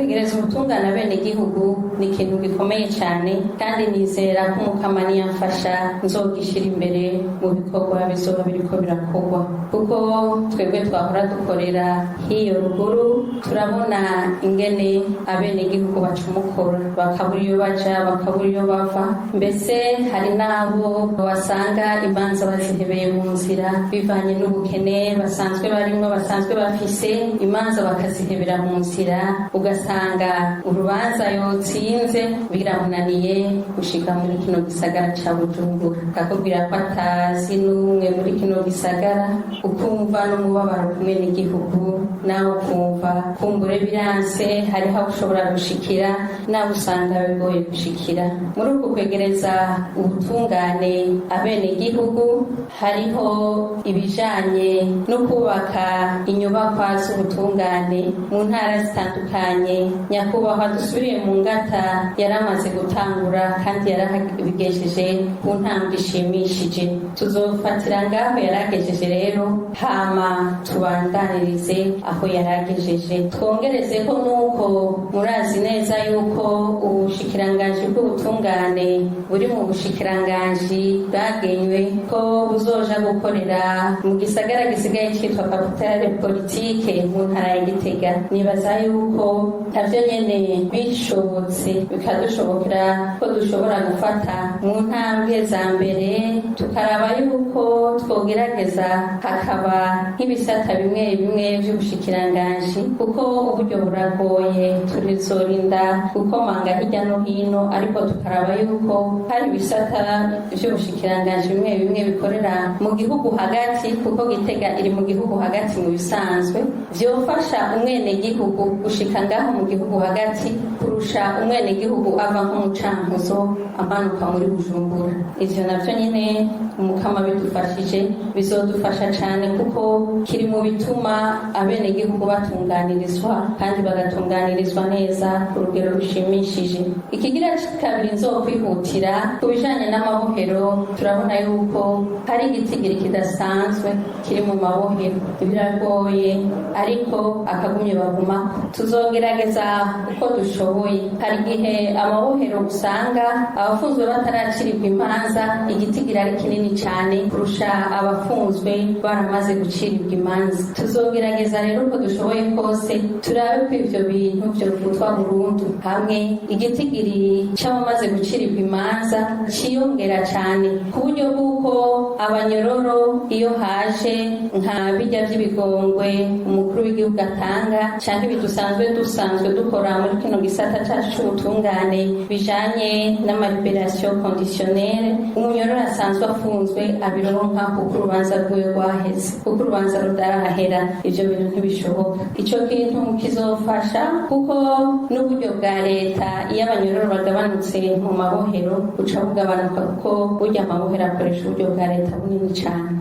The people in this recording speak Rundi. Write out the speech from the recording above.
kwegereza ubutungane abenegihugu ni ikintu gikomeye cyane, kandi nizera ko Mukama niyamfasha nzogishira imbere mu bikorwa bizoba biriko birakorwa, kuko twebwe twahora dukorera hiyo ruguru turabona ingene abenegihugu bacumukura, bakabura iyo baja, bakabura iyo bava, mbese hari n'abo basanga imanza bazihebeye mu nzira bivanye n'ubukene basanzwe barimwo, basanzwe bafise imanza bakazihebera mu nzira, ugasanga urubanza yotsinze biramunaniye gushika muri kino gisagara ca Bujumbura, kakubwira ko atazi n'umwe muri kino gisagara, ukumva n'umubabaro kumwe n'igihugu, nawe ukumva kumbure biranse hariho ushobora gushikira, nawe usanga bigoye gushikira. Muri uku kwegereza ubutungane abenegihugu hariho ibijanye no kubaka inyubakwa z'ubutungane mu ntara zitandukanye. Nyakubahwa dusubiriye mu ngata yaramaze gutangura kandi yarabigejeje ku ntambwe ishimishije, tuzofatira ngaho yaragejeje rero hama tubandanirize aho yaragejeje, twongereze ko nuko murazi neza yuko ubushikiranganji bw'ubutungane buri mu bushikiranganji bwagenywe ko buzoja gukorera mu gisagara gisigaye cyitwa kapitale politike mu ntara ya Gitega. Nibaza yuko navyo nyene bishobotse bikadushobokera ko dushobora gufata mu ntambwe za mbere, tukaraba yuko twogerageza hakaba nk'ibisata bimwe bimwe vy'ubushikiranganji, kuko uburyo buragoye, turizorinda gukomanga hirya no hino, ariko tukaraba yuko hari ibisata vy'ubushikiranganji bimwe bimwe bikorera mu gihugu hagati, kuko Gitega iri mu gihugu hagati mu bisanzwe, vyofasha umwenegihugu gushika ngaho mu gihugu hagati kurusha umwenegihugu ava nk'umucankuzo amanuka muri Bujumbura. Ivyo navyo nyene Umukama bidufashije bizodufasha cane, kuko kiri mu bituma abenegihugu batunganirizwa kandi bagatunganirizwa neza ku rugero rushimishije. Ikigira kabiri nzokwihutira ku bijanye n'amabohero, turabona yuko hari igitigiri kidasanzwe kiri mu mabohero, biragoye ariko akagumye bagumako. Tuzogerageza uko dushoboye. Hari igihe amabohero usanga abafunzwe bataracirirwa imanza igitigiri ari kinini cyane kurusha abafunzwe baramaze gucirirwa imanza. Tuzogerageza rero uko dushoboye kose turabe ko ivyo bintu vyovutwa burundu, hamwe igitigiri c'abamaze gucirirwa imanza ciyongera cyane, ku buryo bw'uko abanyororo iyo haje nka bijya vy'ibigongwe umukuru w'igihugu atanga, canke dusanzwe dukora muri kino gisata cacu c'ubutungane bijanye n'amaliberation conditionnelle, umunyororo asanzwe afunzwe abironka kuko urubanza rwiwe rwaheze, kuko urubanza rutarahera. Ivyo bintu ntibishoboka. Ico kintu kizofasha, kuko n'uburyo bwa leta iyo abanyororo bagabanutse mu mabohero buca bugabanuka, kuko burya amabohero akoresha uburyo bwa leta bunini cane.